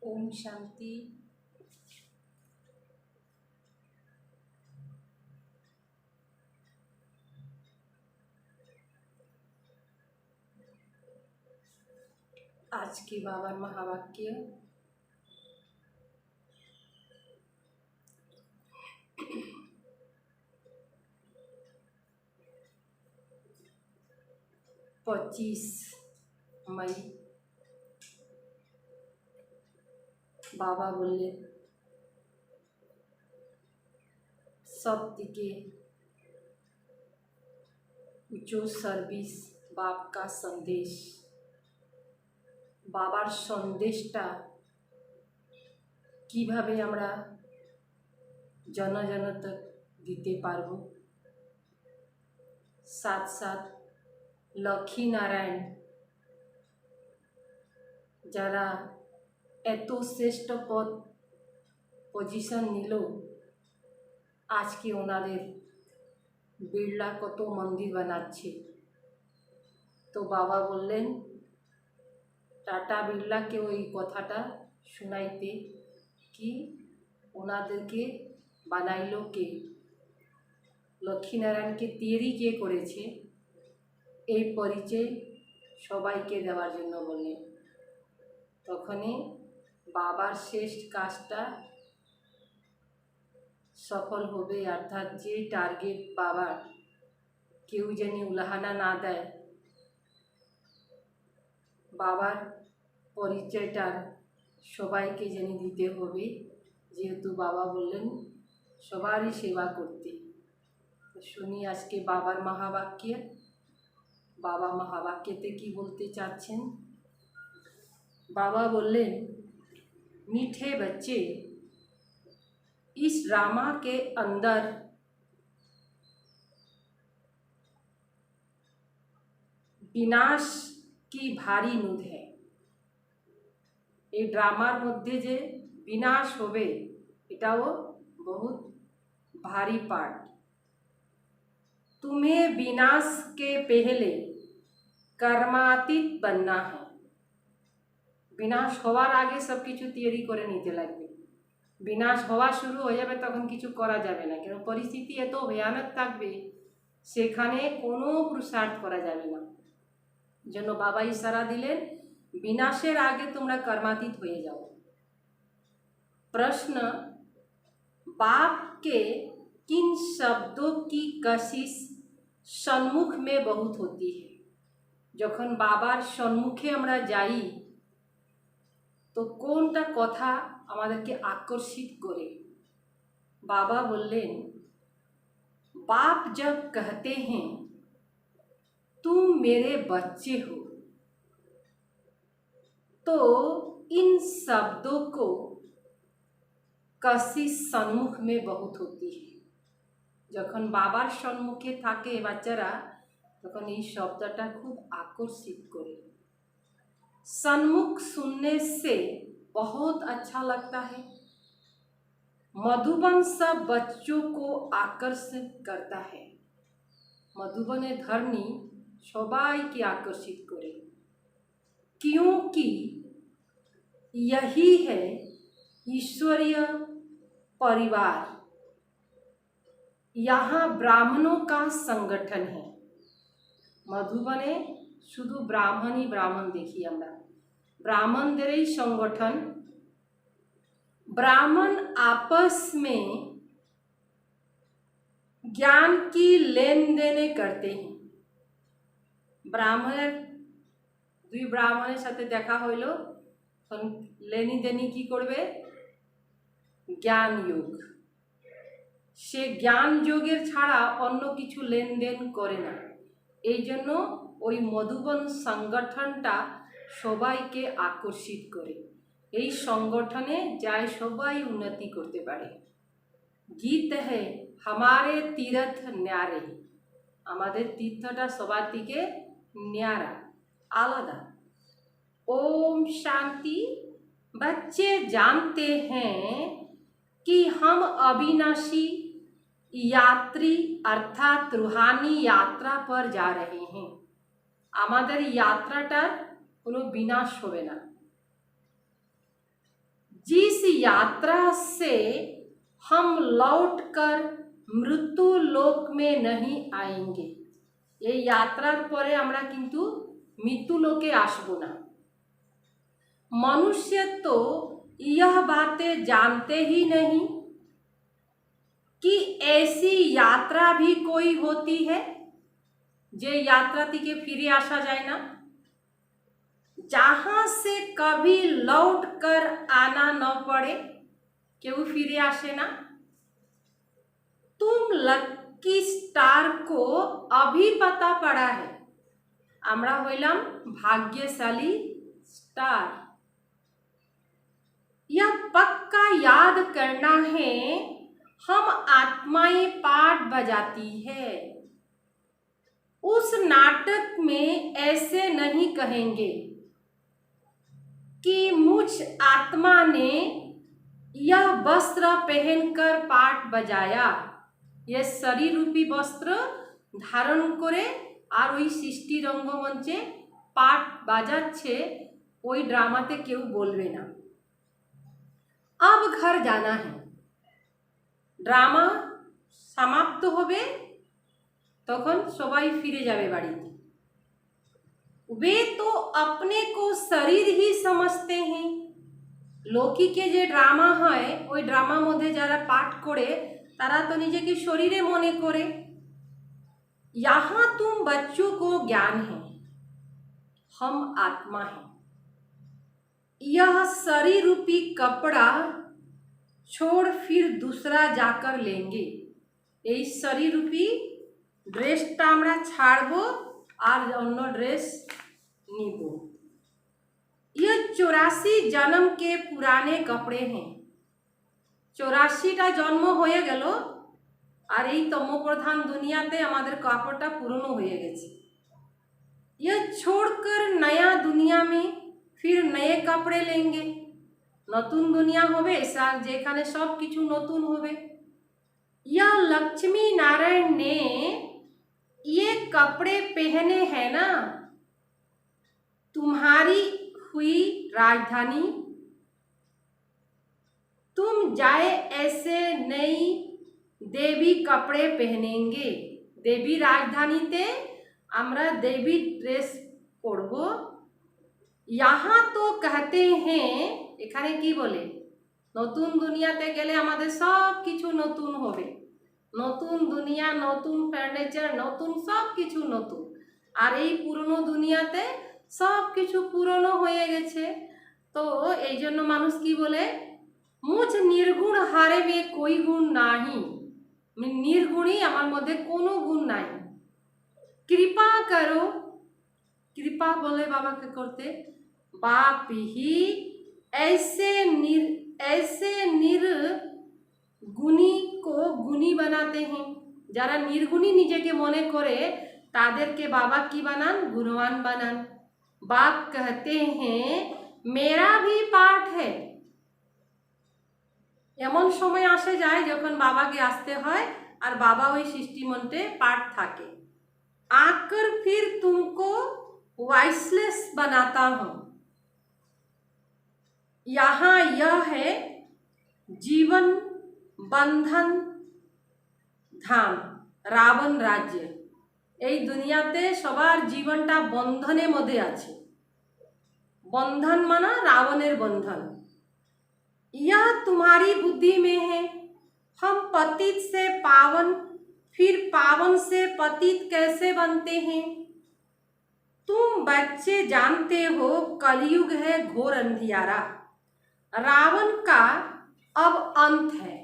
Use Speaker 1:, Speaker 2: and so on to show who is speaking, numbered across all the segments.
Speaker 1: ओम शांति। आज के बाबा महावाक्य। पच्चीस मई। बाबा बोले सत्य के जो सर्विस बाप का संदेश बाबार संदेशटा কিভাবে আমরা জন জন तक দিতে পারব। साथ साथ लक्ष्मी नारायण যারা এত শ্রেষ্ঠ পদ পজিশন নিল, আজকে ওনাদের বিড়লা কত মন্দির বানাচ্ছে। তো বাবা বললেন টাটা বিড়লাকে ওই কথাটা শোনাইতে কি ওনাদেরকে বানাইল কে, লক্ষ্মীনারায়ণকে তৈরি কে করেছে, এই পরিচয় সবাইকে দেওয়ার জন্য বললেন। তখনই বাবার শেষ কাজটা সফল হবে, অর্থাৎ যে টার্গেট বাবার কেউ যেন উলাহানা না দেয়, বাবার পরিচয়টা সবাইকে যেন দিতে হবে, যেহেতু বাবা বললেন সবারই সেবা করতে। শুনি আজকে বাবার মহাবাক্য। বাবা মহাবাক্যতে কি বলতে চাচ্ছেন। बाबा बोलें मीठे बच्चे, इस ड्रामा के अंदर विनाश की भारी नुद है। ये ड्रामार मध्य जे विनाश होबे एटाओ बहुत भारी पार्ट। तुम्हें विनाश के पहले कर्मातीत बनना है। विनाश होवार आगे सब किछु तैयारी करे निते लागबे। विनाश हवा शुरू हो जाबे तखन किछु करा जाबे ना, कारण परिस्थिति एत भयानक थाकबे सेखाने कोनो पुरुषार्थ करा जाबे ना। जन्य बाबा इशारा दिलेन विनाशेर आगे तोमरा कर्मातीत हये जाओ। प्रश्न, बाप के किन शब्दों की कशिश सम्मुख में बहुत होती है। जखन बाबार सम्मुखे आमरा जाई तो कोनटा कथा आमादेरके आकर्षित करे। बाबा बोलें बाप जब कहते हैं तुम मेरे बच्चे हो, तो इन शब्दों को कशिश सम्मुख में बहुत होती है। जखन बाबार सम्मुखे थाके बाच्चारा तखन এই शब्दटा खूब आकर्षित करे। सन्मुख सुनने से बहुत अच्छा लगता है। मधुबन सब बच्चों को आकर्षित करता है। मधुबने धरनी सबाइके आकर्षित करे, क्योंकि यही है ईश्वरीय परिवार। यहाँ ब्राह्मणों का संगठन है। मधुबने शुधु ब्राह्मण ही ब्राह्मण देखी आमरा, ब्राह्मणदेरई संगठन। ब्राह्मण आपस में ज्ञान की लेन देन करते हैं। ব্রাহ্মণের দুই ব্রাহ্মণের সাথে দেখা হইল, তখন লেনি দেনি কি করবে? জ্ঞান যোগ। সে জ্ঞান যোগের ছাড়া অন্য কিছু লেনদেন করে না। এই জন্য ওই মধুবন সংগঠনটা সবাইকে আকর্ষিত করে। এই সংগঠনে যায় সবাই উন্নতি করতে পারে। গীত হে হামারে তীর্থ ন্যারে, আমাদের তীর্থটা সবার থেকে ন্যারা, আলাদা। ओम शांति। बच्चे जानते हैं कि हम अविनाशी यात्री अर्थात रूहानी यात्रा पर जा रहे हैं। আমাদের यात्राटार কোনো বিনাশ হবে না। जिस यात्रा से हम लौटकर मृत्यु लोक में नहीं आएंगे, এই यात्रार পরে আমরা কিন্তু মৃত্যু লোকে আসবো না। मनुष्य तो यह बातें जानते ही नहीं कि ऐसी यात्रा भी कोई होती है, जे यात्रा থেকে ফিরে আসা যায় না, जहाँ से कभी लौट कर आना न पड़े, কেউ ফিরে আসে না। तुम लक्की स्टार को अभी पता पड़ा है, আমরা হইলাম भाग्यशाली स्टार। यह पक्का याद करना है, हम आत्माएं पाठ बजाती है। उस नाटक में ऐसे नहीं कहेंगे कि मुझ आत्मा ने यह वस्त्र पहनकर पाठ बजाया। यह शरीर रूपी वस्त्र धारण करे আর ওই সৃষ্টি রঙ্গমঞ্চে পাঠ বাজাচ্ছে, ওই ড্রামাতে কেউ বলবে না। अब घर जाना है, ড্রামা সমাপ্ত হবে, তখন সবাই ফিরে যাবে বাড়িতে। वे तो अपने को शरीर ही समझते हैं। লৌকিকে যে ড্রামা হয়, ওই ড্রামার মধ্যে যারা পাঠ করে তারা তো নিজেকে শরীরে মনে করে। यहाँ तुम बच्चों को ज्ञान है, हम आत्मा हैं। यह शरीर रूपी कपड़ा छोड़ फिर दूसरा जाकर लेंगे। এই শরীর রূপী ড্রেসটা আমরা ছাড়বো আর অন্য ড্রেস নিব। ये 84 जन्म के पुराने कपड़े हैं। 84টা জন্ম হয়ে গেল আর এই তমোপ্রধান দুনিয়াতে আমাদের কাপড়টা পুরনো হয়ে গেছে। ये छोड़कर नया दुनिया में फिर नए कपड़े लेंगे। নতুন দুনিয়া হবে যেখানে সব কিছু নতুন হবে। यह लक्ष्मी नारायण ने ये कपड़े पहने हैं ना, तुम्हारी हुई राजधानी। तुम जाए ऐसे नई देवी कपड़े पहनेंगे। देवी राजधानीते আমরা দেবী ড্রেস পরব। यहाँ तो कहते हैं, এখানে কি বলে, নতুন দুনিয়াতে গেলে আমাদের সব কিছু নতুন হবে। নতুন দুনিয়া, নতুন ফার্নিচার, নতুন সব কিছু নতুন। আর এই পুরনো দুনিয়াতে সব কিছু পুরনো হয়ে গেছে। তো এই জন্য মানুষ কি বলে, মুঝ নির্গুণ হারে মে কোই গুণ নাহি, নির্গুণই আমার মধ্যে কোনো গুণ নাই। কৃপা করো, কৃপা বলে বাবাকে করতে, बाप ही ऐसे निर्गुणी को गुणी बनाते हैं। যারা নির্গুণী নিজেকে মনে করে তাদেরকে বাবা কি বানান? গুণবান বানান। बाप कहते हैं मेरा भी पाठ है। এমন সময় আসে যায় যখন বাবাকে আসতে হয় আর বাবা ওই সৃষ্টিমন্ত্রে পাঠ থাকে। आकर फिर तुमको वाइसलेस बनाता हूँ। यहाँ यह है जीवन बंधन धाम, रावण राज्य। এই দুনিয়াতে সবার জীবনটা বন্ধনের মধ্যে আছে। বন্ধন মানা রাবণের বন্ধন। यह तुम्हारी बुद्धि में है। हम पतित से पावन, फिर पावन से पतित कैसे बनते हैं? तुम बच्चे जानते हो कलयुग है घोर अंधियारा, रावण का अब अंत है,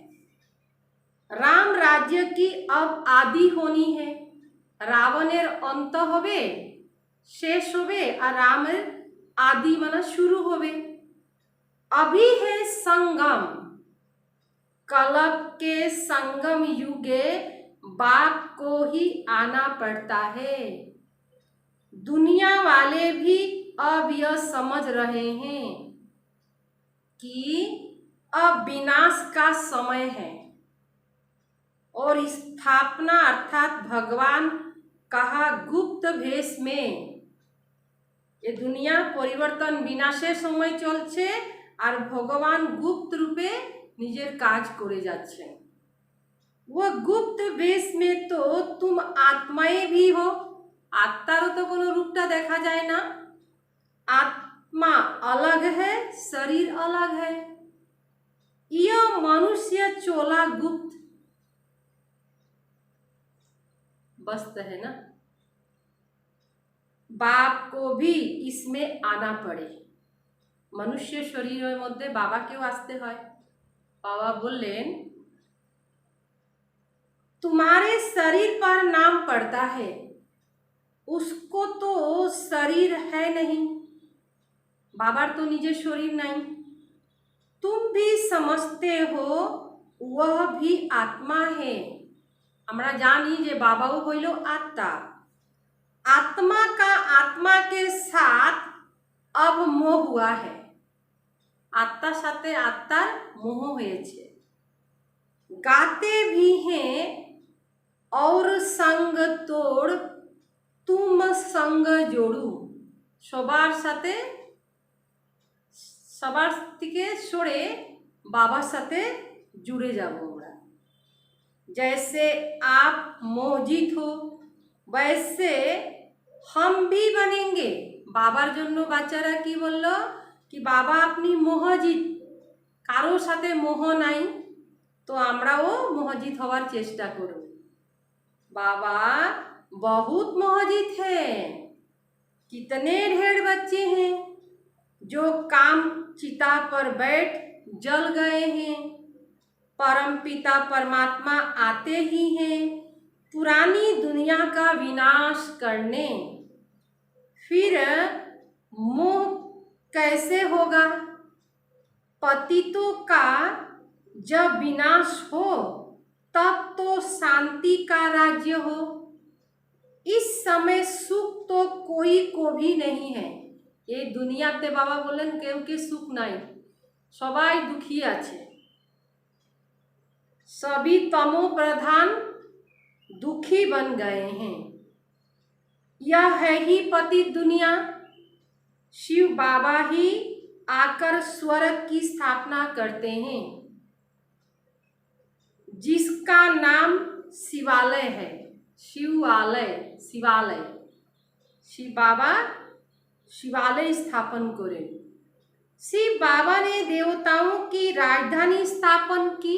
Speaker 1: राम राज्य की अब आदि होनी है। रावणेर अंत होबे, शेष होबे और रामेर आदि माना शुरू होबे। अभी है संगम, कलप के संगम युगे बाप को ही आना पड़ता है। दुनिया वाले भी अब यह समझ रहे हैं कि अब विनाश का समय है और स्थापना अर्थात भगवान कहा गुप्त भेष में। ये दुनिया परिवर्तन विनाशेर समय चलছে আর ভগবান गुप्त रूपे निजेर काज करे जाच्छेन। वो गुप्त भेष में तो तुम आत्माएं भी हो, आत्मारो तो कोनो रूपटा देखा जाए ना, आत्मा अलग है, शरीर अलग है। यह मनुष्य चोला गुप्त वस्त है ना, बाप को भी इसमें आना पड़े। मनुष्य शरीरेर मध्य बाबा केও आसते হয়। बाबा बोलेन तुम्हारे शरीर पर नाम पड़ता है, उसको तो शरीर है नहीं, बाबार तो निजे शरीर नहीं। तुम भी समझते हो वह भी आत्मा है। हमरा जानी जे बाबाओ हইল आत्मा। आत्मा का आत्मा के साथ अब मोह हुआ है, आत्मार साथे आत्मार मोह হয়েছে। गाते भी हैं और संग तोड़ तुम संग जोड़ू, সবার সাথে সবার থেকে সরে বাবার সাথে जुड़े যাব আমরা। जैसे आप मोहजित हो वैसे हम भी बनेंगे। बाबार जन्य बाच्चारा की बोललो कि बाबा अपनी मोहजित, कारो साथे मोह नाई तो आमराओ मोहजित हवार चेष्टा करो। बाबा बहुत मोहजित है, कितने ढेर बच्चे हैं जो काम चिता पर बैठ जल गए हैं। परम पिता परमात्मा आते ही हैं पुरानी दुनिया का विनाश करने। फिर मोह कैसे होगा? पतितों का जब विनाश हो तब तो शांति का राज्य हो। इस समय सुख तो कोई को भी नहीं है। ये दुनियाते बाबा बोलेन केउ के सुख नहीं, सबाई दुखी आछे। सभी तमो प्रधान दुखी बन गए हैं। यह है ही पतित दुनिया। शिव बाबा ही आकर स्वर्ग की स्थापना करते हैं, जिसका नाम शिवालय है। शिवालय, शिवालय, शिव बाबा शिवालय स्थापन करे। शिव बाबा ने देवताओं की राजधानी स्थापन की,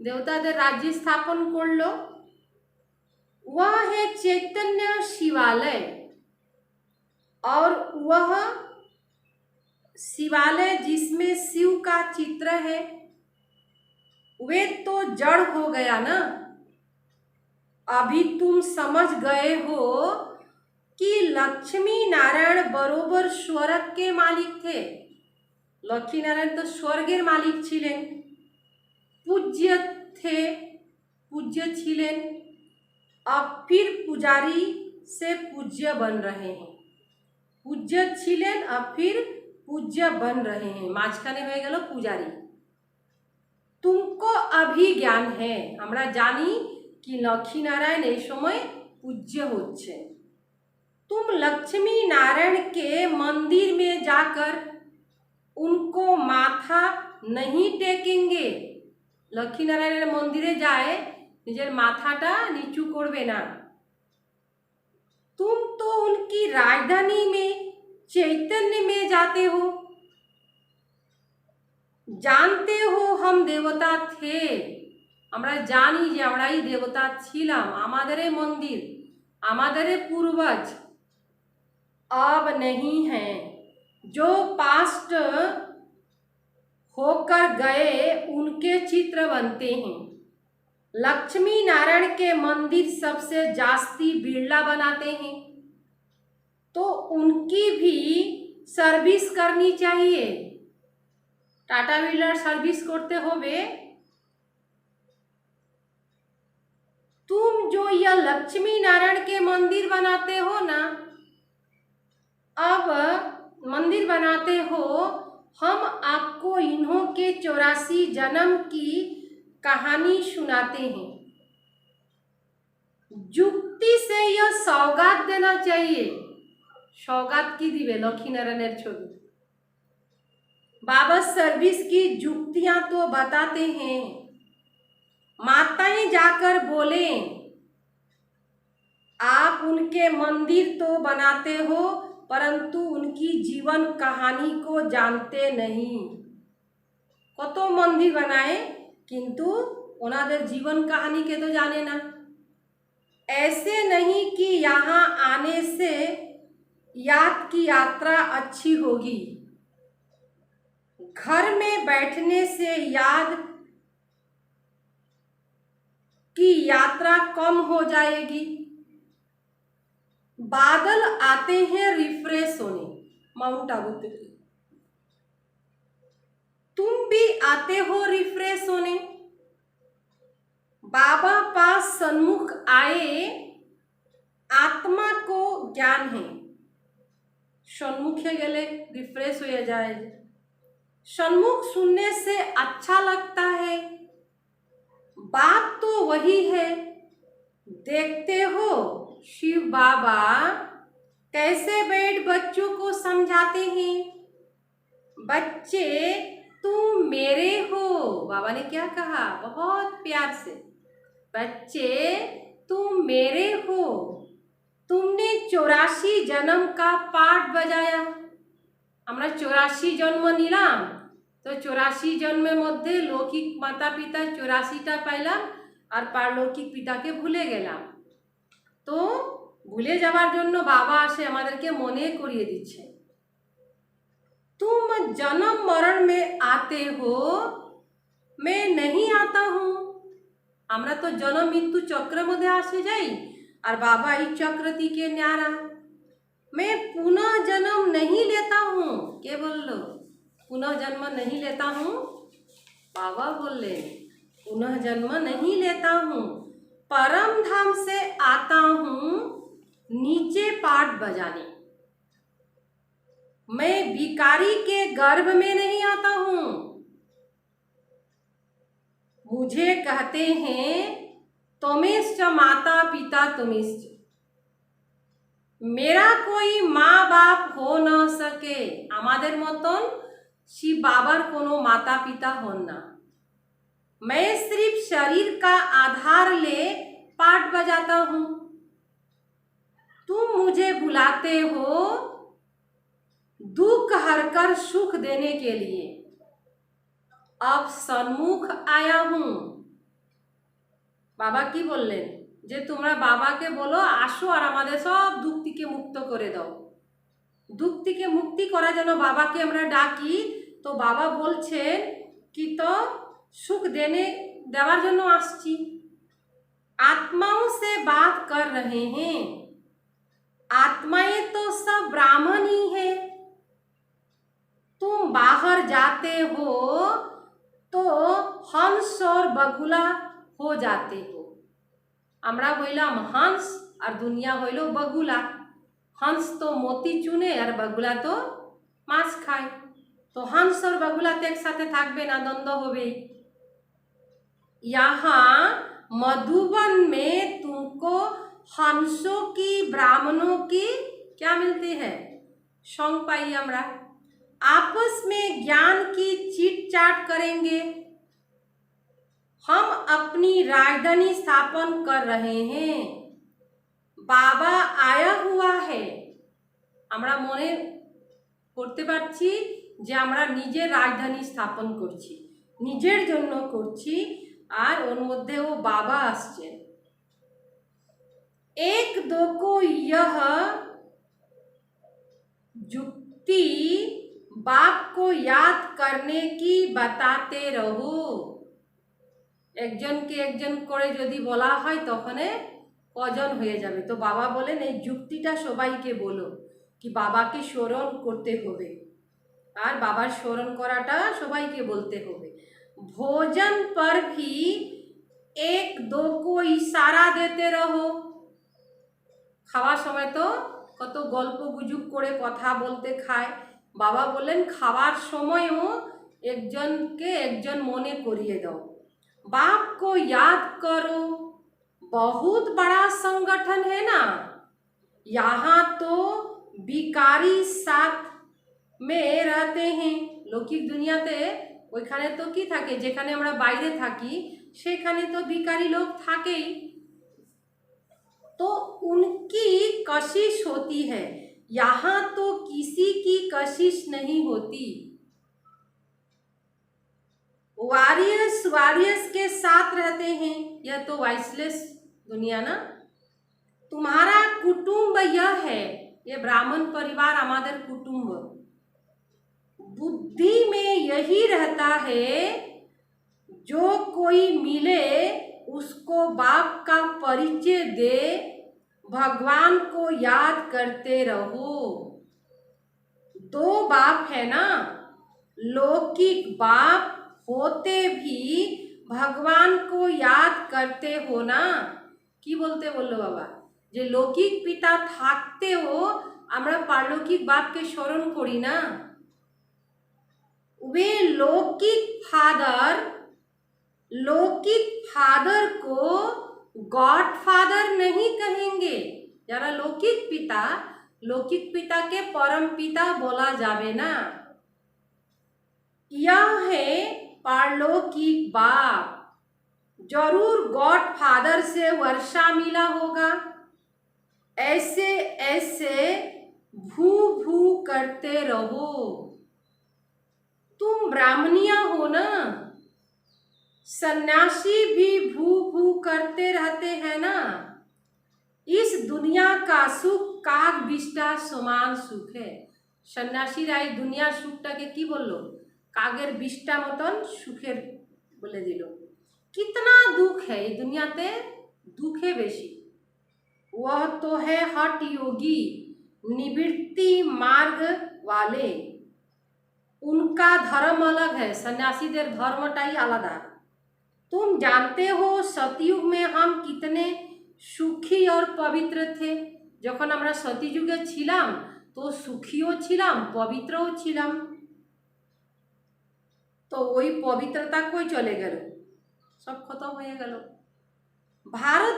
Speaker 1: देवतादेर राज्य स्थापन करलो। वह है चैतन्य शिवालय और वह शिवालय जिसमें शिव का चित्र है वे तो जड़ हो गया ना। अभी तुम समझ गए हो कि लक्ष्मी नारायण बरोबर स्वर्ग के मालिक थे। लक्ष्मी नारायण तो स्वर्गेर मालिक छिलेन, पूज्य थे, पूज्य छिलेन। अब फिर पुजारी से पूज्य बन रहे हैं। पूज्य छिलेन अब फिर पूज्य बन रहे हैं, माझखाने हो गेल पुजारी। तुमको अभी ज्ञान है, हमरा जानी कि लक्ष्मी नारायण ए समय पूज्य होच्छे। तुम लक्ष्मी नारायण के मंदिर में जाकर उनको माथा नहीं टेकेंगे। लक्ष्मी नारायण मंदिरे जाए निजेर माथाटा नीचू करबे ना। तुम तो उनकी राजधानी में चैतन्य में जाते हो। जानते हो हम देवता थे, আমরা জানি যে আমরাই দেবতা ছিলাম। আমাদেরই মন্দির, আমাদেরই পূর্বজ। अब नहीं हैं, जो पास्ट होकर गए उनके चित्र बनते हैं। लक्ष्मी नारायण के मंदिर सबसे जास्ती बिरला बनाते हैं, तो उनकी भी सर्विस करनी चाहिए। टाटा बिरलार सर्विस करते होबे। तुम जो यह लक्ष्मी नारायण के मंदिर बनाते हो ना, अब मंदिर बनाते हो, हम आपको इन्हों के 84 जन्म की कहानी सुनाते हैं। जुक्ति से यह सौगात देना चाहिए। सौगात की दिवे लक्ष्मी नारायण छवि। बाबा सर्विस की जुक्तियां तो बताते हैं। माताएं जाकर बोले, आप उनके मंदिर तो बनाते हो परंतु उनकी जीवन कहानी को जानते नहीं। कत मंदिर बनाए किंतु उनादेर जीवन कहानी के तो जाने ना। ऐसे नहीं कि यहाँ आने से याद की यात्रा अच्छी होगी, घर में बैठने से याद की यात्रा कम हो जाएगी। बादल आते हैं रिफ्रेश होने, माउंट आबू पे तुम भी आते हो रिफ्रेश होने। बाबा पास सन्मुख आए, आत्मा को ज्ञान है। सन्मुखे गेले रिफ्रेश हो जाए। सन्मुख सुनने से अच्छा लगता है। बात तो वही है। देखते हो शिव बाबा कैसे बैठ बच्चों को समझाते हैं। बच्चे तुम मेरे हो। बाबा ने क्या कहा बहुत प्यार से, बच्चे तुम मेरे हो। तुमने 84 जन्म का पाठ बजाया। আমরা 84 जन्म নিলাম, তো 84 জন্মের মধ্যে লৌকিক মাতা পিতা 84টা পাইলাম আর পারলৌকিক পিতাকে ভুলে গেলাম। তো ভুলে যাওয়ার জন্য বাবা আসে আমাদেরকে মনে করিয়ে দিচ্ছে, तुम जन्म मरण में आते हो, मैं नहीं आता हूँ। আমরা তো জন্ম মৃত্যু চক্রের মধ্যে আসে যাই আর বাবা এই চক্র থেকে ন্যাড়া। मैं पुनः जन्म नहीं लेता हूँ। के बोलो पुनः जन्म नहीं लेता हूँ। बाबा बोले पुनः जन्म नहीं लेता हूँ, परम धाम से आता हूँ नीचे पाठ बजाने। मैं भिखारी के गर्भ में नहीं आता हूँ। मुझे कहते हैं तुमेश्च माता पिता तुमेश्च। मेरा कोई माँ बाप हो न सके। আমাদের মতন শিব বাবার কোনো মাতা পিতা হন না। मैं सिर्फ शरीर का आधार ले पाठ बजाता हूँ। तुम मुझे बुलाते हो दुख हरकर सुख देने के लिए। अब सन्मुख आया हूँ। बाबा की बोलें যে তোমরা বাবাকে বলো আসো আর আমাদের সব দুঃখ থেকে মুক্ত করে দাও। দুঃখ থেকে মুক্তি করার জন্য বাবাকে আমরা ডাকি, তো বাবা বলছেন কি তো সুখ দেওয়ার জন্য আসছি। आत्माओं से बात कर रहे हैं। आत्माएं तो सब ब्राह्मण ही है। तुम बाहर जाते हो तो हंस और बगुला हो जाते हो। আমরা হইলাম हंस और दुनिया হইল बगुला। हंस तो मोती चुने और बगुला तो मांस खाए। तो हंस और बगुला तो एक साथे থাকবে না, দ্বন্দ্ব হবে। यहाँ मधुबन में तुमको हंसों की ब्राह्मणों की क्या मिलती है संग पाई। আমরা आपस में ज्ञान की चीट चाट करेंगे। हम अपनी राजधानी स्थापन कर रहे हैं। बाबा आया हुआ है। আমরা মনে করতে পারছি যে আমরা নিজের রাজধানী স্থাপন করছি, নিজের জন্য করছি, আর ওর মধ্যেও বাবা আসছেন। एक दो को यह जुक्ति बाप को याद करने की बताते रहो। একজনকে একজন করে যদি বলা হয় তখন কজন হয়ে যাবে। তো বাবা বলেন এই যুক্তিটা সবাইকে বলো কি বাবাকে স্মরণ করতে হবে, আর বাবার স্মরণ করাটা সবাইকে বলতে হবে। ভোজন पर भी एक दो को इशारा देते रहो। খাওয়ার সময় তো কত গল্প গুজব করে কথা বলতে খায়, বাবা বলেন খাওয়ার সময়ও একজনকে একজন মনে করিয়ে দাও। बाप को याद करो, बहुत बड़ा संगठन है ना, यहाँ तो भिखारी साथ में रहते हैं। লৌকিক দুনিয়াতে ওইখানে তো কি থাকে, যেখানে আমরা বাইরে থাকি সেখানে তো ভিখারি লোক থাকেই। तो उनकी कशिश होती है, यहाँ तो किसी की कशिश नहीं होती। वॉरियर्स के साथ रहते हैं, यह तो वाइसलेस दुनिया ना। तुम्हारा कुटुंब यह है, ये ब्राह्मण परिवार हमारे कुटुंब। बुद्धि में यही रहता है, जो कोई मिले उसको बाप का परिचय दे, भगवान को याद करते रहो। दो बाप है ना, लौकिक बाप होते भी भगवान को याद करते हो ना। কি বলতে বললো বাবা, যে লৌকিক পিতা থাকতেও আমরা পারলৌকিক বাপকে স্মরণ করি না। वे लौकिक फादर को गॉड फादर नहीं कहेंगे। যারা লৌকিক পিতাকে परम पिता बोला जावे ना। यह है पारलौकिक बाप, जरूर गॉड फादर से वर्षा मिला होगा। ऐसे ऐसे भू भू करते रहो। तुम ब्राह्मणिया हो ना, सन्यासी भी भू भू करते रहते हैं ना। इस दुनिया का सुख काग बिष्टा समान सुख है। सन्यासीरा এই দুনিয়ার সুখটাকে কি বললো, কাগের বিষ্টা মতন সুখের বলে দিল। कितना दुख है ये दुनियाते, दुखे बेशी। वह तो है हठ योगी, निवृत्ति मार्ग वाले, उनका धर्म अलग है, सन्यासीদের ধর্মটাই আলাদা। तुम जानते हो सतयुग में हम कितने সুখী और पवित्र थे। যখন আমরা সতীযুগে ছিলাম তো সুখীও ছিলাম, পবিত্রও ছিলাম। तो वही पवित्रता कोई चले गए, सब खत्म हो गल। भारत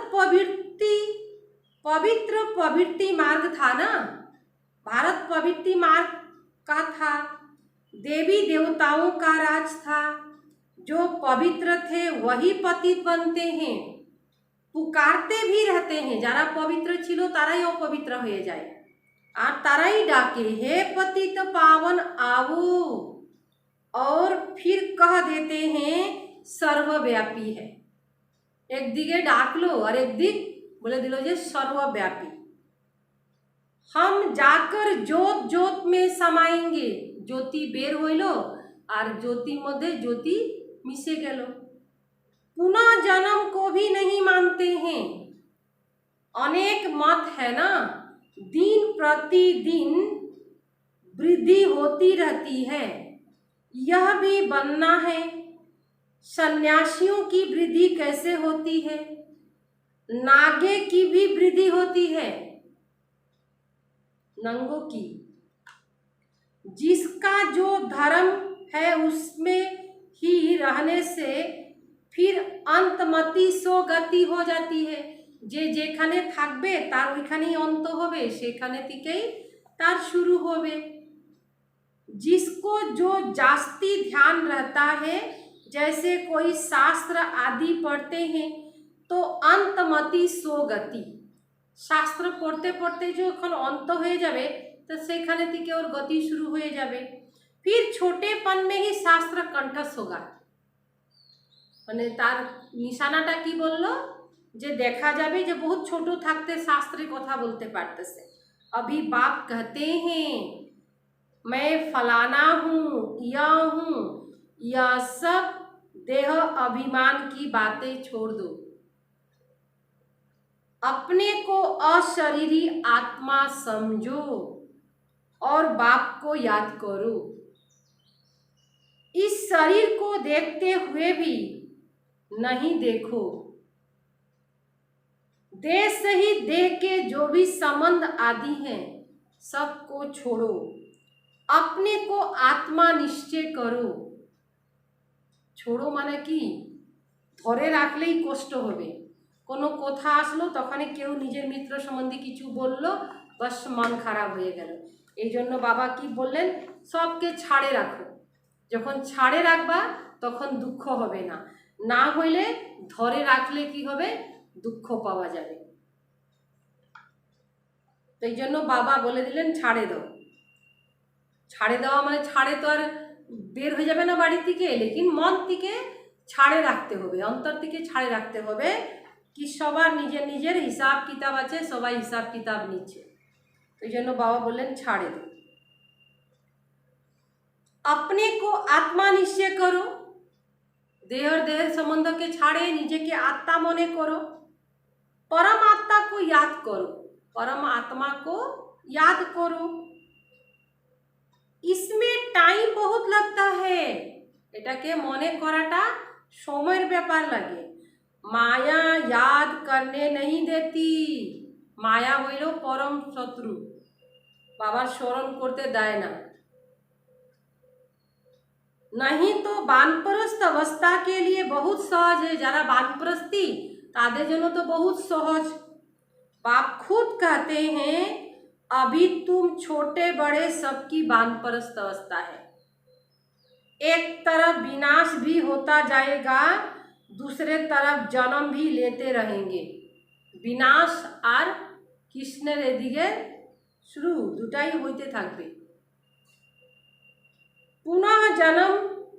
Speaker 1: पवित्र प्रवृत्ति मार्ग था ना, भारत प्रवृत्ति मार्ग का था। देवी देवताओं का राज था, जो पवित्र थे वही पतित बनते हैं, पुकारते भी रहते हैं। যারা पवित्र छिलो ताराई अपवित्र हो जाए, और ताराई डाके हे पतित पावन आवो, और फिर कह देते हैं सर्वव्यापी है। एक दिगे डाक लो और एक दिग बोले दिलो जे सर्वव्यापी। हम जाकर जोत जोत में समाएंगे, ज्योति बेर होइलो और ज्योति मध्य ज्योति मिसे गेलो। पुनः जन्म को भी नहीं मानते हैं। अनेक मत है ना, दिन प्रतिदिन वृद्धि होती रहती है, यह भी बनना है। सन्यासियों की वृद्धि कैसे होती है, नागे की भी वृद्धि होती है, नंगों की। जिसका जो धर्म है उसमें ही रहने से फिर अंतमति सो गति हो जाती है। যে যেখানে থাকবে তার ওইখানেই অন্ত হবে, সেখানে থেকেই তার শুরু হবে। जिसको जो जास्ती ध्यान रहता है, जैसे कोई शास्त्र आदि पढ़ते हैं तो अंतमति सो गति। शास्त्र पढ़ते पढ़ते যখন অন্ত হয়ে যাবে তো সেখানে থেকে ওর গতি শুরু হয়ে যাবে। फिर छोटेपन में ही शास्त्र कंठस्थ होगा। মানে তার নিশানাটা কি বললো, যে দেখা যাবে যে বহুত ছোট থাকতে শাস্ত্রে কথা বলতে পারতেছে। अभी बाप कहते हैं मैं फलाना हूँ, यह सब देह अभिमान की बातें छोड़ दो। अपने को अशरीरी आत्मा समझो और बाप को याद करो। इस शरीर को देखते हुए भी नहीं देखो। देह से ही देह के जो भी संबंध आदि हैं सबको छोड़ो। अपने को आत्मा निश्चय करो। छोड़ो माने कि ধরে রাখলেই কষ্ট হবে। কোনো কথা আসলো তখনই কেউ নিজের মিত্র সম্বন্ধে কিছু বলল, বাস মন খারাপ হয়ে গেল। এই জন্য বাবা কি বললেন, সবকে ছাড়ে রাখো। যখন ছাড়ে রাখবা তখন দুঃখ হবে না, না হইলে ধরে রাখলে কি হবে, দুঃখ পাওয়া যাবে। তো এই জন্য বাবা বলে দিলেন ছাড়ে দাও। ছাড়ে দেওয়া মানে ছাড়ে তো আর বের হয়ে যাবে না বাড়ি থেকে, লেকিন মন থেকে ছাড়ে রাখতে হবে, অন্তর থেকে ছাড়ে রাখতে হবে। কি সবার নিজের নিজের হিসাব কিতাব আছে, সবাই হিসাব কিতাব নিচ্ছে। ওই জন্য বাবা বললেন ছাড়ে দাও। अपने को आत्मा निश्चय करो। देह और देह संबंध के छाड़े निजे के आत्मा मने करो। परम आत्मा को याद करो, परम आत्मा को याद करो। इसमें टाइम बहुत लगता है। এটাকে মনে করাটা সময়ের ব্যাপার লাগে। মায়া याद करने नहीं देती। মায়া হইল পরম শত্রু, বাবার স্মরণ করতে দেয় না। नहीं तो বানপ্রস্থ अवस्था के लिए बहुत सहज है। যারা বানপ্রস্থি তাদের জন্য তো बहुत सहज। बाप खुद कहते हैं अभी तुम छोटे बड़े सबकी वानप्रस्थ अवस्था है। एक तरफ विनाश भी होता जाएगा, दूसरे तरफ जन्म भी लेते रहेंगे। विनाश और कृष्णेर एदिके शुरू दुटाई होते থাকবে। पुनः जन्म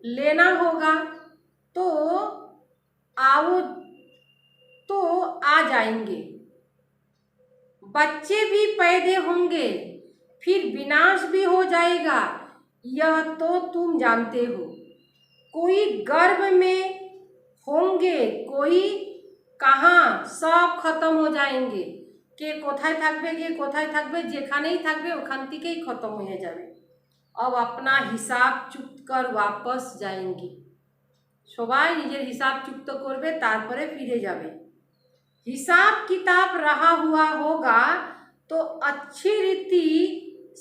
Speaker 1: लेना होगा तो आ जाएंगे। बच्चे भी पैदा होंगे, फिर विनाश भी हो जाएगा, यह तो तुम जानते हो। कोई गर्भ में होंगे, कोई कहाँ, सब खत्म हो जाएंगे। के कोথায় থাকবে, কে কোথায় থাকবে, যেখানেই থাকবে ওখান থেকেই খতম হয়ে যাবে। अब अपना हिसाब चुक्त कर वापस जाएंगे। সবাই নিজের হিসাব চুক্ত করবে, তারপরে ফিরে যাবে। हिसाब किताब रहा हुआ होगा तो अच्छी रीति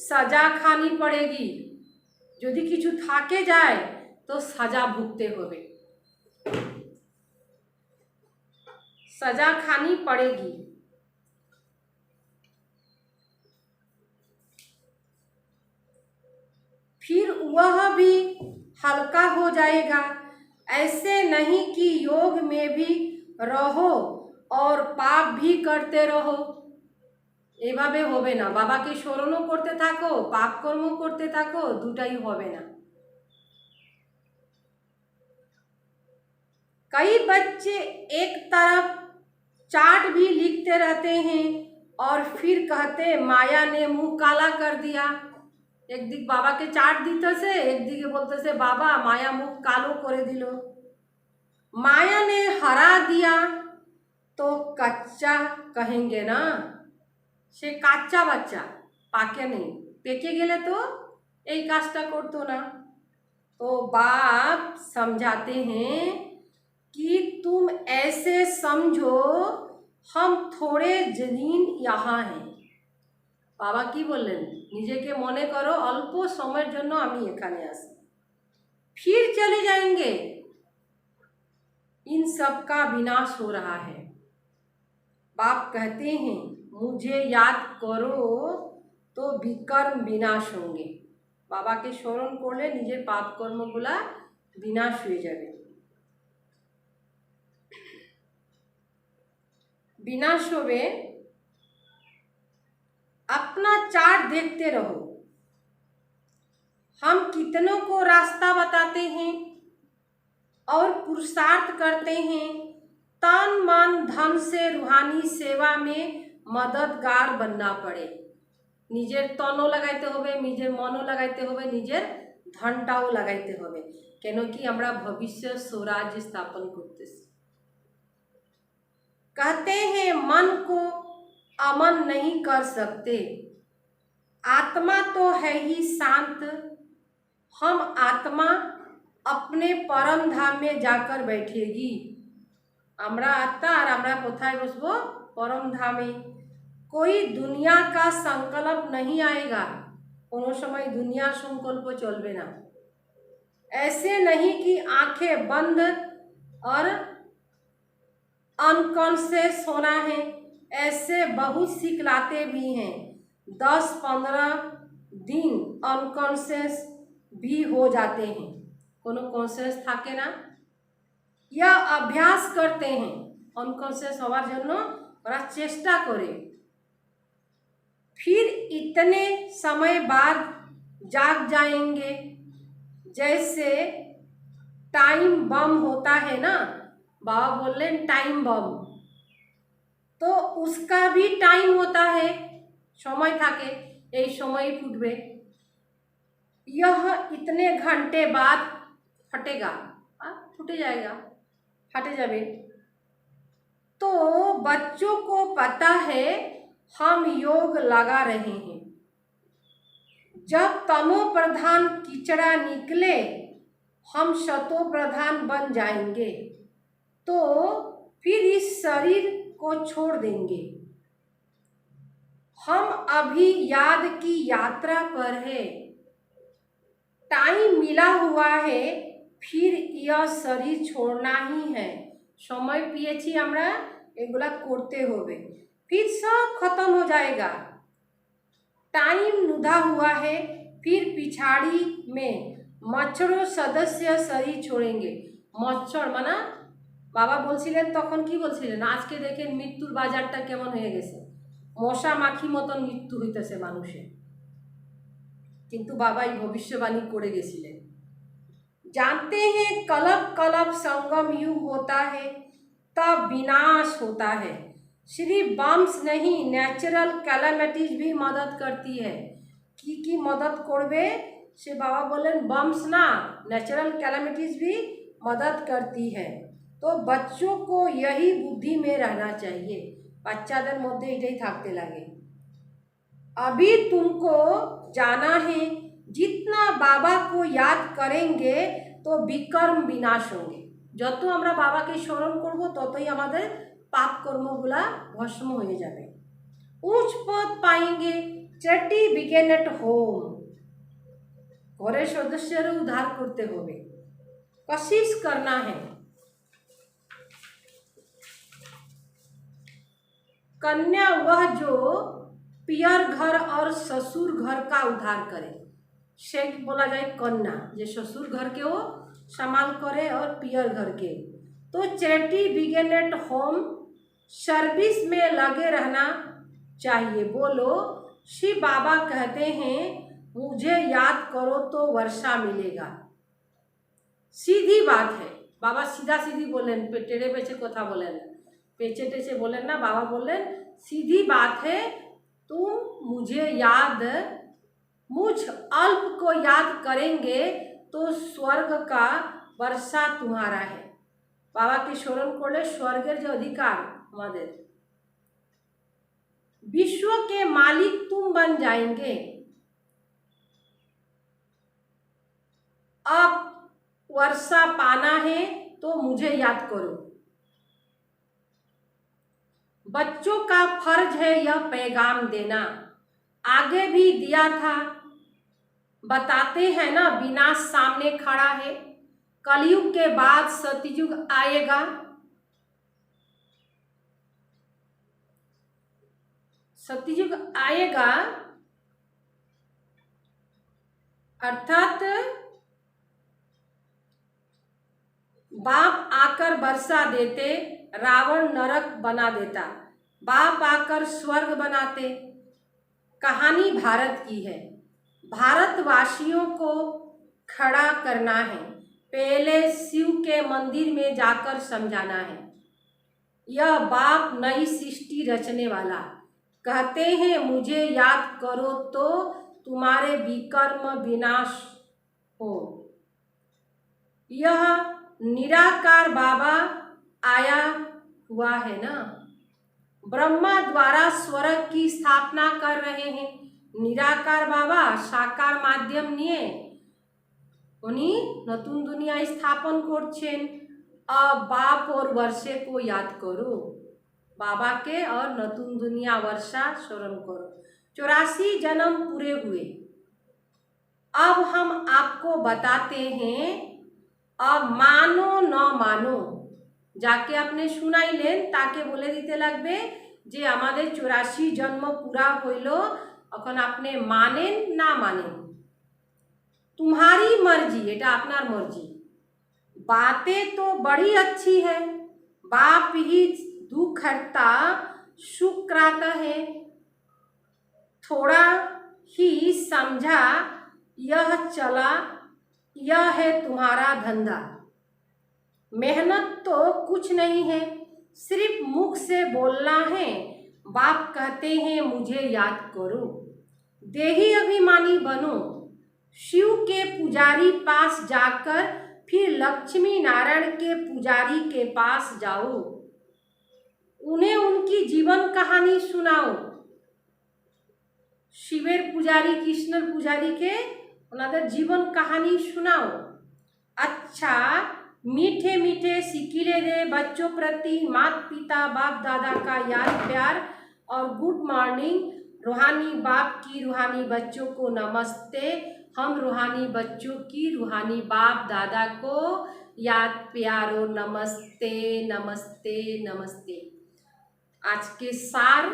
Speaker 1: सजा खानी पड़ेगी। यदि किछु थाके जाए तो सजा भुगते होबे, सजा खानी पड़ेगी। फिर वह भी हल्का हो जाएगा। ऐसे नहीं कि योग में भी रहो और पाप भी करते रहो। এভাবে হবে না। বাবাকে স্মরণও করতে থাকো, পাপ কর্ম করতে থাকো, দুটাই হবে না। कई बच्चे एक तरफ चार्ट भी लिखते रहते हैं और फिर कहते माया ने मुंह काला कर दिया। একদিক বাবাকে চার্ট দিতেছে, একদিকে বলতেছে বাবা মায়া মুখ কালো করে দিল। माया ने हरा दिया तो कच्चा कहेंगे ना। সে কাঁচা বাচ্চা, পাকে নেই। পেকে গেলে তো এই কাজটা করতো না। तो बाप समझाते हैं कि तुम ऐसे समझो हम थोड़े दिन यहाँ हैं। বাবা কি বললেন, নিজেকে মনে করো অল্প সময়ের জন্য আমি এখানে আছি, फिर चले जाएंगे। इन सब का विनाश हो रहा है। बाप कहते हैं मुझे याद करो तो विकर्म विनाश होंगे। বাবাকে স্মরণ করলে নিজের পাপ কর্মগুলা বিনাশ হয়ে যাবে। विनाश होवे। अपना चार्ट देखते रहो। हम कितनों को रास्ता बताते हैं और पुरुषार्थ करते हैं, तन मन धन से रूहानी सेवा में मददगार बनना पड़े। নিজের তনও লাগাইতে হবে, নিজের মনও লাগাইতে হবে, নিজের ধনটাও লাগাইতে হবে। কেন কি আমরা ভবিষ্যৎ स्वराज्य स्थापन করতেছি। कहते हैं मन को अमन नहीं कर सकते, आत्मा तो है ही शांत। हम आत्मा अपने परम धाम में जाकर बैठेगी। আমরা আত্মা আর আমরা কোথায় বসবো? परम धामे। कोई दुनिया का संकल्प नहीं आएगा, কোনো সময় দুনিয়ার সংকল্প চলবে না। ऐसे नहीं कि आंखें बंद और अनकॉन्शियस होना है, ऐसे बहुत सिखलाते भी हैं। 10-15 दिन अनकॉन्शियस भी हो जाते हैं, कोनो कॉन्शियस থাকে না। या अभ्यास करते हैं, अनकॉन्शियस হওয়ার জন্য ওরা চেষ্টা করে। फिर इतने समय बाद जाग जाएंगे, जैसे टाइम बम होता है ना, बाबा बोल रहे टाइम बम, तो उसका भी टाइम होता है, समय থাকে, এই সময় ফুটবে। यह इतने घंटे बाद फटेगा, फूटे जाएगा, फटे जावे। तो बच्चों को पता है हम योग लगा रहे हैं। जब तमो प्रधान कीचड़ा निकले हम शतो प्रधान बन जाएंगे, तो फिर इस शरीर को छोड़ देंगे। हम अभी याद की यात्रा पर है, टाइम मिला हुआ है, फिर यह शरीर छोड़ना ही है। समय পেয়েছি আমরা, এগুলা করতে হবে, फिर सब खत्म हो जाएगा। टाइम नुधा हुआ है, फिर पिछाड़ी में मच्छरों सदस्य शरीर छोड़ेंगे। মচ্ছর মানে বাবা বলছিলেন তখন কি বলছিলেন, আজকে দেখেন মৃত্যুর বাজারটা কেমন হয়ে গেছে, মশা মাখি মতন মৃত্যু হইতেছে মানুষের। কিন্তু বাবাই ভবিষ্যবাণী করে গেছিলেন। जानते हैं कलप कलप संगम युग होता है, तब विनाश होता है। सिर्फ बम्स नहीं, ন্যাচারাল ক্যালামিটিস भी मदद करती है। की मदद করবে সে বাবা বলেন, बम्स ना, ন্যাচারাল ক্যালামিটিস भी मदद करती है। तो बच्चों को यही बुद्धि में रहना चाहिए, বাচ্চাদের মধ্যে এটাই থাকতে লাগে। अभी तुमको जाना है, जितना बाबा को याद करेंगे तो विकर्म विनाश होंगे। যত আমরা বাবাকে স্মরণ করব ততই আমাদের পাপ কর্মগুলা ভস্ম হয়ে যাবে। উচ্চ পদ পাएंगे, चैटी बिगेन एट होम। ঘরের সদস্যেরও উদ্ধার করতে হবে, कोशिश करना है। कन्या वह जो पियर घर और ससुर घर का उद्धार करे। से बोला जाए कन्या, जो ससुर घर के वो संभाल करे और पियर घर के। तो charity begin at home, service में लगे रहना चाहिए। बोलो शिव बाबा कहते हैं मुझे याद करो तो वर्षा मिलेगा। सीधी बात है, बाबा सीधा सीधी बोलें, टेढ़े पेचे कथा बोलें, पेचे टेचे बोलें ना, बाबा बोलें सीधी बात है। तुम मुझे याद, मुझ अल्प को याद करेंगे तो स्वर्ग का वर्षा तुम्हारा है। बाबा के स्मरण करले स्वर्गेर जो अधिकार हमारे, विश्व के मालिक तुम बन जाएंगे। अब वर्षा पाना है तो मुझे याद करो। बच्चों का फर्ज है यह पैगाम देना, आगे भी दिया था। बताते हैं ना विनाश सामने खड़ा है, कलयुग के बाद सतयुग आएगा। सतयुग आएगा अर्थात बाप आकर वर्षा देते, रावण नरक बना देता, बाप आकर स्वर्ग बनाते। कहानी भारत की है, भारतवासियों को खड़ा करना है, पहले शिव के मंदिर में जाकर समझाना है। यह बाप नई सृष्टि रचने वाला, कहते हैं मुझे याद करो तो तुम्हारे विकर्म विनाश हो। यह निराकार बाबा आया हुआ है ना, ब्रह्मा द्वारा स्वर्ग की स्थापना कर रहे हैं। निराकार बाबा साकार माध्यम নিয়ে উনি নতুন দুনিয়া স্থাপন করছেন। अब बाप और वर्षे को याद करो, बाबा के और नतून दुनिया वर्षा स्मरण करो। 84 जन्म पूरे हुए। अब हम आपको बताते हैं, अब मानो न मानो, যাকে আপনি শুনাইলেন তাকে বলে দিতে লাগবে যে আমাদের 84 জন্ম পুরা হইল, এখন আপনি মানেন না মানেন, तुम्हारी मर्जी, এটা আপনার मर्जी। बातें तो बड़ी अच्छी है, बाप ही दुख हरता सुख कराता है। थोड़ा ही समझा यह चला, यह है तुम्हारा धंधा। मेहनत तो कुछ नहीं है, सिर्फ मुख से बोलना है। बाप कहते हैं मुझे याद करो, देही अभिमानी बनो, शिव के पुजारी पास जाकर फिर लक्ष्मी नारायण के पुजारी के पास जाओ, उन्हें उनकी जीवन कहानी सुनाओ। शिवेर पुजारी कृष्णर पुजारी के उनका जीवन कहानी सुनाओ। अच्छा मीठे मीठे सिकिले दे बच्चों प्रति माता पिता बाप दादा का याद प्यार और गुड मॉर्निंग। रूहानी बाप की रूहानी बच्चों को नमस्ते। हम रूहानी बच्चों की रूहानी बाप दादा को याद प्यारो नमस्ते नमस्ते नमस्ते। आज के सार,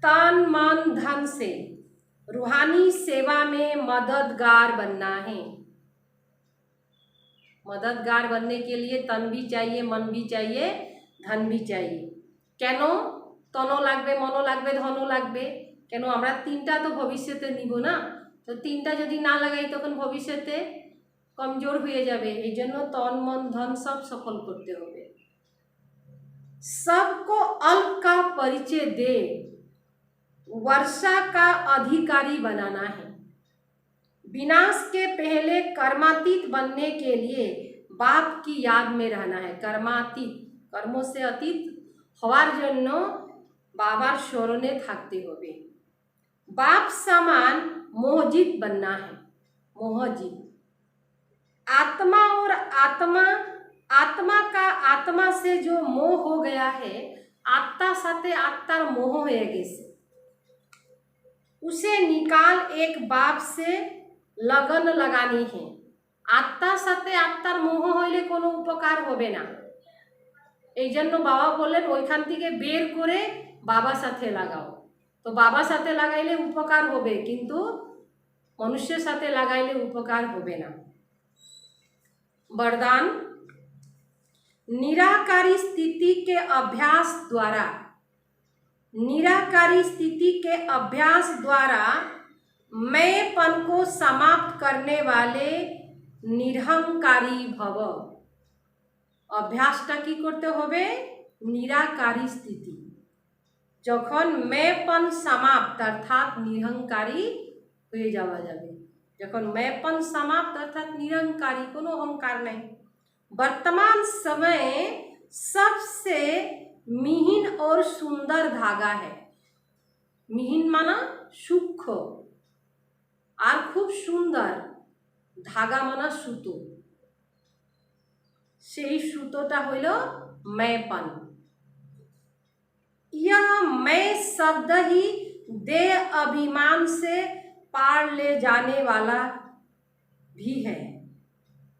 Speaker 1: तन मन धन से रूहानी सेवा में मददगार बनना है। मददगार बनने के लिए तन भी चाहिए, मन भी चाहिए, धन भी चाहिए। কেন তনও লাগবে, মনও লাগবে, ধনও লাগবে। কেন আমরা তিনটা তো ভবিষ্যতে নিব না, তো তিনটা যদি না লাগাই তখন ভবিষ্যতে কমজোর হয়ে যাবে। এই জন্য তন মন ধন সব সফল করতে হবে। सबको अल्प का परिचय दे, वर्षा का अधिकारी बनाना है। विनाश के पहले कर्मातीत बनने के लिए बाप की याद में रहना है। कर्मातीत, कर्मों से अतीत হওয়ার জন্য बाबार স্মরণে থাকতে হবে। बाप समान मोहजित बनना है, मोहजित। आत्मा और आत्मा, आत्मा का आत्मा से जो मोह हो गया है, आत्मा साथे आत्मार मोह হয়ে গেছে, उसे निकाल एक बाप से लगन लगानी है। आत्मार साथे आत्मार मोह হইলে কোনো উপকার হবে না। এই জন্য বাবা বললেন ওইখান থেকে বের করে বাবার সাথে লাগাও। তো বাবার সাথে লাগাইলে উপকার হবে, কিন্তু মনুষ্যের সাথে লাগাইলে উপকার হবে না। वरदान, निराकारी स्थिति के अभ्यास द्वारा, निराकारी स्थिति के अभ्यास द्वारा मैंपन को समाप्त करने वाले निरहंकारी भव। अभ्यासटा की करते होबे, निराकारी स्थिति। যখন मैंपन समाप्त अर्थात निरहंकारी হয়ে যাওয়া যাবে, যখন मैंपन समाप्त अर्थात निरहंकारी, कोनो अहंकार नहीं। वर्तमान समय सबसे मिहिन और सुंदर धागा है। मिहिन माना सूक्ष्म और खूब सुंदर, धागा माना सूतो, সেই सूतोटा হইল मैंपन। यह मैं शब्द ही देह अभिमान से पार ले जाने वाला भी है,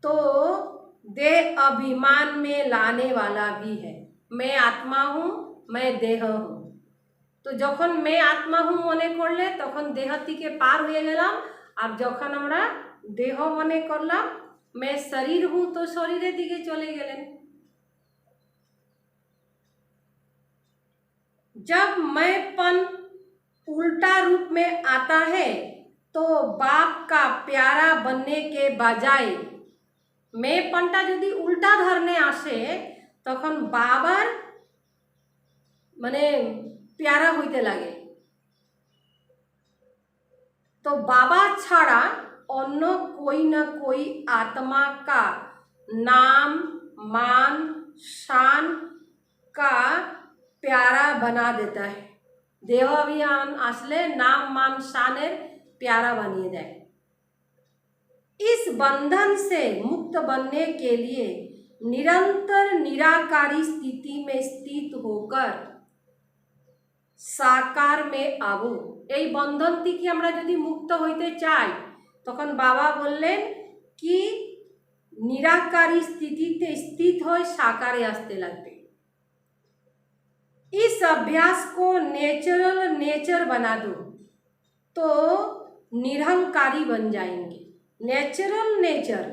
Speaker 1: तो देह अभिमान में लाने वाला भी है। मैं आत्मा हूँ, मैं देह हूँ। तो যখন मैं आत्मा हूँ মনে করলে তখন দেহ থেকে পার হয়ে গেলাম, আর যখন আমরা দেহ মনে করলাম मैं शरीर हूँ तो शरीरेर दिके चले गेलेन। जब मैंपन उल्टा रूप में आता है तो बाप का प्यारा बनने के बजाय, मैंपनटा यदि उल्टा धरने आसे तखन बाबार माने प्यारा হইতে লাগে। तो बाबा छाड़ा अन्य कोई न कोई आत्मा का नाम मान शान का प्यारा बना देता है। देह अभियान आसले नाम मान शानेर प्यारा बनिए देय। इस बंधन से मुक्त बनने के लिए निरंतर निराकारी स्थिति में स्थित होकर साकार में आबो। এই বন্ধন থেকে আমরা যদি মুক্ত হইতে চাই তখন বাবা বললেন কি निराकारी स्थितिते स्थित হয়ে साकारे আসতে লাগবে। इस अभ्यास को नेचुरल नेचर बना दो तो निरहंकारी बन जाएंगे। नेचुरल नेचर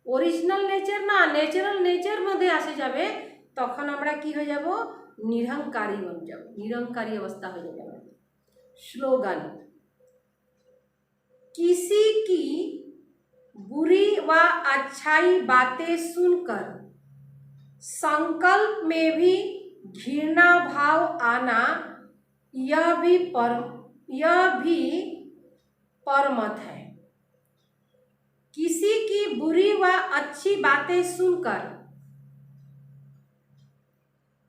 Speaker 1: ओरिजिनल नेचर ना नेचुरल नेचर मध्य आसे जाबे तखन आमरा कि हो जाबो निरहंकारी बन जाबो। निरहंकारी अवस्था हो जाबे। स्लोगन किसी की बुरी व अच्छाई बातें सुनकर संकल्प में भी घृणा भाव आना यह भी परमत है। किसी की बुरी व अच्छी बातें सुनकर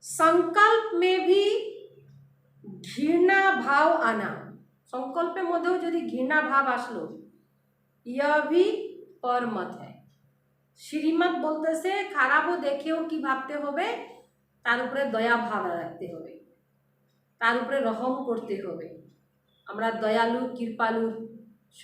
Speaker 1: संकल्प में भी घृणा भाव आना, संकल्पेर मध्येও যদি ঘৃণা ভাব আসলো यह भी परमत है। श्रीमत বলতেছে খারাপও দেখেও কি ভাবতে হবে তার উপরে দয়া ভাব রাখতে হবে, তার উপরে রহম করতে হবে। আমরা দয়ালু কৃপালু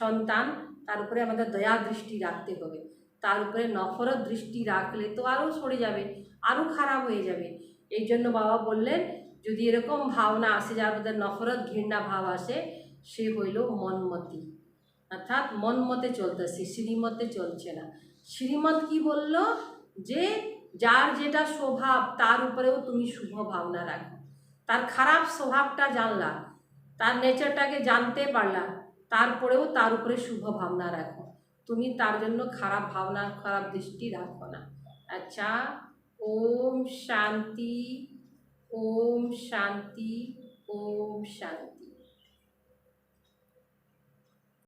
Speaker 1: সন্তান, তার উপরে আমাদের দয়া দৃষ্টি রাখতে হবে। তার উপরে নফরত দৃষ্টি রাখলে তো আরও সরে যাবে, আরও খারাপ হয়ে যাবে। এই জন্য বাবা বললেন যদি এরকম ভাবনা আসে যার মধ্যে নফরত ঘৃণা ভাব আসে সে হইল মনমতি, অর্থাৎ মন মতে চলতেছে, শ্রীমতে চলছে না। শ্রীমত কি বলল যে যার যেটা স্বভাব তার উপরেও তুমি শুভ ভাবনা রাখো। তার খারাপ স্বভাবটা জানলা, তার নেচারটাকে জানতে পারলা, তারপরেও তার উপরে শুভ ভাবনা রাখো। তুমি তার জন্য খারাপ ভাবনা খারাপ দৃষ্টি রাখো না। আচ্ছা, ওম শান্তি, ওম শান্তি, ওম শান্তি।